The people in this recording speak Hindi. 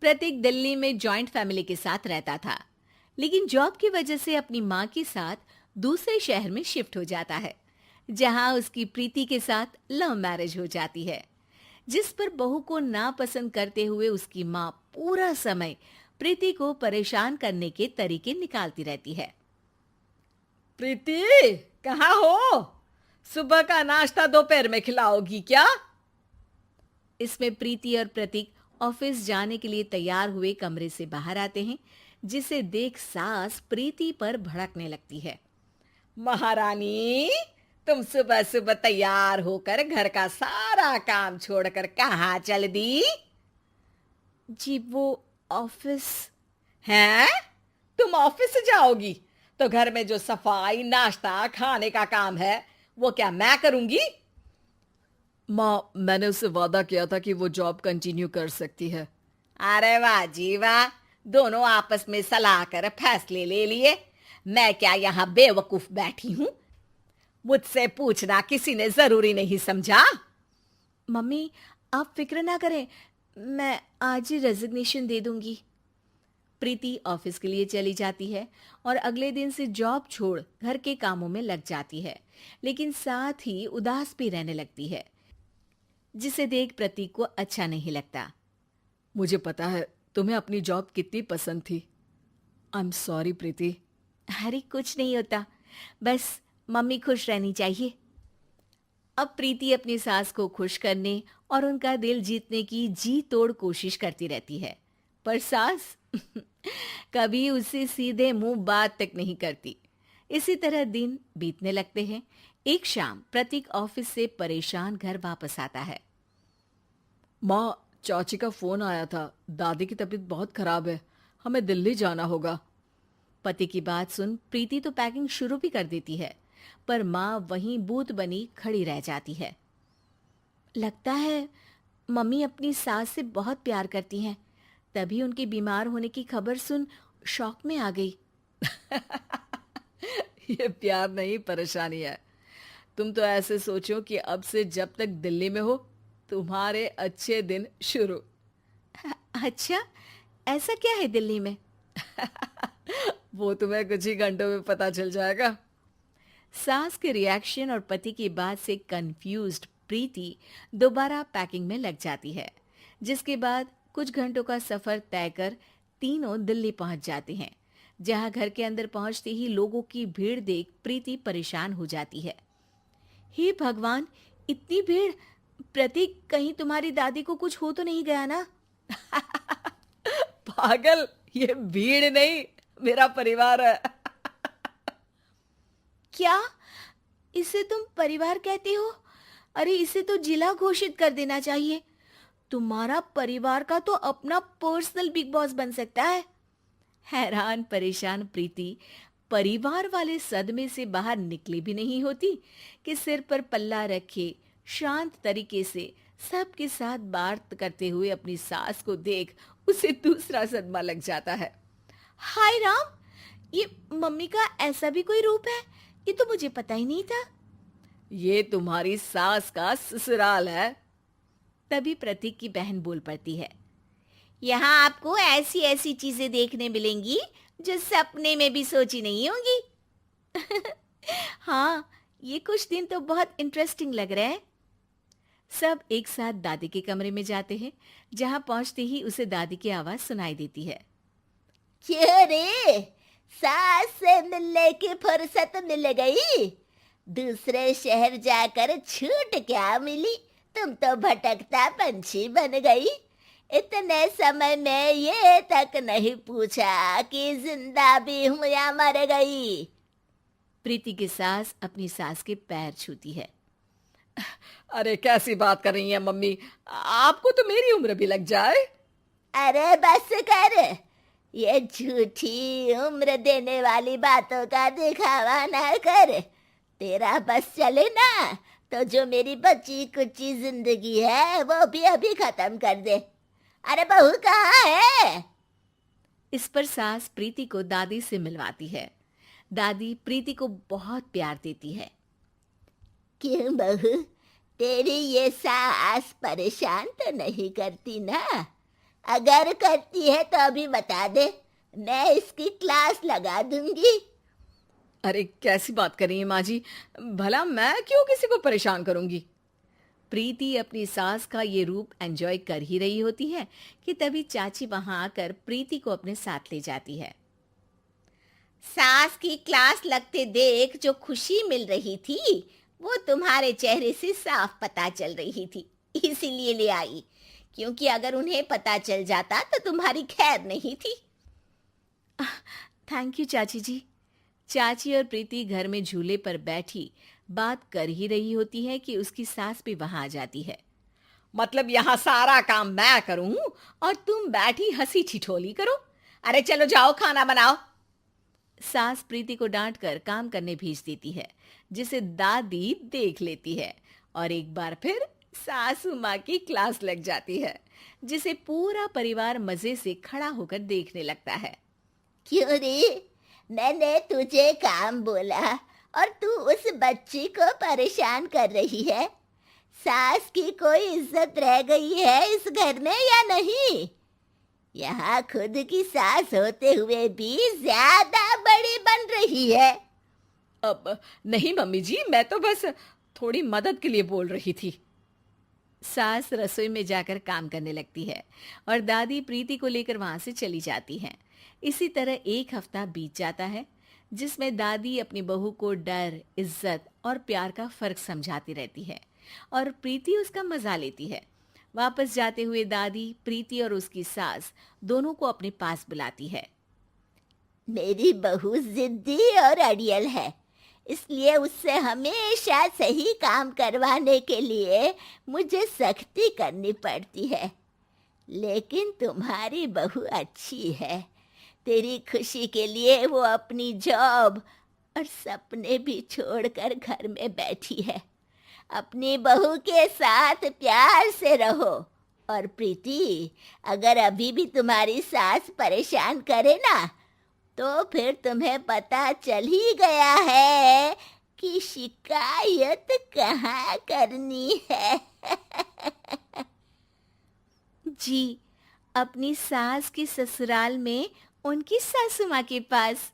प्रतीक दिल्ली में जॉइंट फैमिली के साथ रहता था, लेकिन जॉब की वजह से अपनी माँ के साथ दूसरे शहर में शिफ्ट हो जाता है, जहाँ उसकी प्रीति के साथ लव मैरिज हो जाती है, जिस पर बहू को नापसंद करते हुए उसकी माँ पूरा समय प्रीति को परेशान करने के तरीके निकालती रहती है। प्रीति, कहाँ हो? सुबह का नाश्ता दोपहर में खिलाओगी क्या? इसमें प्रीति और प्रतीक ऑफिस जाने के लिए तैयार हुए कमरे से बाहर आते हैं, जिसे देख सास प्रीति पर भड़कने लगती है। महारानी, तुम सुबह सुबह तैयार होकर घर का सारा काम छोड़कर कहाँ चल दी? जी वो ऑफिस। हैं? तुम ऑफिस से जाओगी तो घर में जो सफाई, नाश्ता, खाने का काम है वो क्या मैं करूंगी? माँ, मैंने उससे वादा किया था कि वो जॉब कंटिन्यू कर सकती है। अरे वाह जी वाह, दोनों आपस में सलाह कर फैसले ले लिए। मैं क्या यहाँ बेवकूफ बैठी हूँ? मुझसे पूछना किसी ने जरूरी नहीं समझा? मम्मी, आप फिक्र ना करें, मैं आज ही रेजिग्नेशन दे दूंगी। प्रीति ऑफिस के लिए चली जाती है और अगले दिन से जॉब छोड़ घर के कामों में लग जाती है, लेकिन साथ ही उदास भी रहने लगती है, जिसे देख प्रतीक को अच्छा नहीं लगता। मुझे पता है तुम्हें अपनी जॉब कितनी पसंद थी। आई एम सॉरी प्रीति। अरे कुछ नहीं होता, बस मम्मी खुश रहनी चाहिए। अब प्रीति अपनी सास को खुश करने और उनका दिल जीतने की जी तोड़ कोशिश करती रहती है, पर सास कभी उससे सीधे मुंह बात तक नहीं करती। इसी तरह दिन बीतने लगते हैं। एक शाम प्रतीक ऑफिस से परेशान घर वापस आता है। माँ, चाची का फोन आया था। दादी की तबीयत बहुत खराब है, हमें दिल्ली जाना होगा। पति की बात सुन प्रीति तो पैकिंग शुरू भी कर देती है, पर माँ वहीं बूत बनी खड़ी रह जाती है। लगता है मम्मी अपनी सास से बहुत प्यार करती हैं, तभी उनके बीमार होने की खबर सुन शॉक में आ गई। ये प्यार नहीं, परेशानी है। तुम तो ऐसे सोचो कि अब से जब तक दिल्ली में हो तुम्हारे अच्छे दिन शुरू। अच्छा, ऐसा क्या है दिल्ली में? वो तुम्हें कुछ ही घंटों में पता चल जाएगा। सास के रिएक्शन और पति की बात से कंफ्यूज्ड प्रीति दोबारा पैकिंग में लग जाती है, जिसके बाद कुछ घंटों का सफर तय कर तीनों दिल्ली पहुंच जाते हैं, जहां घर के अंदर पहुंचते ही लोगों की भीड़ देख प्रीति परेशान हो जाती है। हे भगवान, इतनी भीड़! प्रतीक, कहीं तुम्हारी दादी को कुछ हो तो नहीं गया ना? पागल, ये भीड़ नहीं, मेरा परिवार है। क्या? इसे तुम परिवार कहते हो? अरे इसे तो जिला घोषित कर देना चाहिए। तुम्हारा परिवार का तो अपना पर्सनल बिग बॉस बन सकता है। हैरान परेशान प्रीति परिवार वाले सदमे से बाहर निकली भी नहीं होती कि सिर पर पल्ला रखे शांत तरीके से सबके साथ बात करते हुए अपनी सास को देख उसे दूसरा सदमा लग जाता है। हाय राम, ये मम्मी का ऐसा भी कोई रूप है? ये तो मुझे पता ही नहीं था। ये तुम्हारी सास का ससुराल है। तभी प्रतीक की बहन बोल पड़ती है। यहाँ आपको ऐसी ऐसी चीजें देखने मिलेंगी जो सपने में भी सोची नहीं होंगी। हाँ, ये कुछ दिन तो बहुत इंटरेस्टिंग लग रहे हैं। सब एक साथ दादी के कमरे में जाते हैं, जहाँ पहुंचते ही उसे दादी की आवाज सुनाई देती है। क्यों रे, सास से मिलने की फुर्सत मिल गई? दूसरे शहर जाकर छूट क्या मिली? तुम तो भटकता पंछी बन गई। इतने समय में ये तक नहीं पूछा कि जिंदा भी हूं या मर गई। प्रीति की सास अपनी सास के पैर छूती है। अरे कैसी बात कर रही हैं मम्मी, आपको तो मेरी उम्र भी लग जाए। अरे बस कर, ये झूठी उम्र देने वाली बातों का दिखावा ना कर। तेरा बस चले ना तो जो मेरी बची कुची जिंदगी है वो भी अभी खत्म कर दे। अरे बहू कहाँ है? इस पर सास प्रीति को दादी से मिलवाती है। दादी प्रीति को बहुत प्यार देती है। क्यों बहू, तेरी ये सास परेशान तो नहीं करती ना? अगर करती है तो अभी बता दे, मैं इसकी क्लास लगा दूंगी। अरे कैसी बात कर रही हैं माँ जी, भला मैं क्यों किसी को परेशान करूंगी। प्रीति अपनी सास का ये रूप एंजॉय कर ही रही होती है कि तभी चाची वहां आकर प्रीति को अपने साथ ले जाती है। सास की क्लास लगते देख जो खुशी मिल रही थी वो तुम्हारे चेहरे से साफ पता चल रही थी, इसीलिए ले आई, क्योंकि अगर उन्हें पता चल जाता तो तुम्हारी खैर नहीं थी। थैंक यू चाची जी। चाची और प्रीति घर में झूले पर बैठी बात कर ही रही होती है कि उसकी सास भी वहां आ जाती है। मतलब यहाँ सारा काम मैं करूं और तुम बैठी हंसी ठिठोली करो। अरे चलो जाओ खाना बनाओ। सास प्रीति को डांटकर काम करने भेज देती है, जिसे दादी देख लेती है और एक बार फिर सासू माँ की क्लास लग जाती है, जिसे पूरा परिवार मजे से खड़ा होकर देखने लगता है। क्यों रे, मैंने तुझे काम बोला और तू उस बच्ची को परेशान कर रही है। सास की कोई इज्जत रह गई है इस घर में या नहीं? यहाँ खुद की सास होते हुए भी ज्यादा बड़ी बन रही है। अब नहीं मम्मी जी, मैं तो बस थोड़ी मदद के लिए बोल रही थी। सास रसोई में जाकर काम करने लगती है और दादी प्रीति को लेकर वहां से चली जाती हैं। इसी तरह एक हफ्ता बीत जाता है, जिसमें दादी अपनी बहू को डर, इज्जत और प्यार का फर्क समझाती रहती है और प्रीति उसका मजा लेती है। वापस जाते हुए दादी प्रीति और उसकी सास दोनों को अपने पास बुलाती है। मेरी बहू जिद्दी और अड़ियल है, इसलिए उससे हमेशा सही काम करवाने के लिए मुझे सख्ती करनी पड़ती है। लेकिन तुम्हारी बहू अच्छी है, तेरी खुशी के लिए वो अपनी जॉब और सपने भी छोड़कर घर में बैठी है। अपनी बहू के साथ प्यार से रहो। और प्रीति, अगर अभी भी तुम्हारी सास परेशान करे ना, तो फिर तुम्हें पता चल ही गया है कि शिकायत कहाँ करनी है। जी, अपनी सास की ससुराल में उनकी सासू माँ के पास।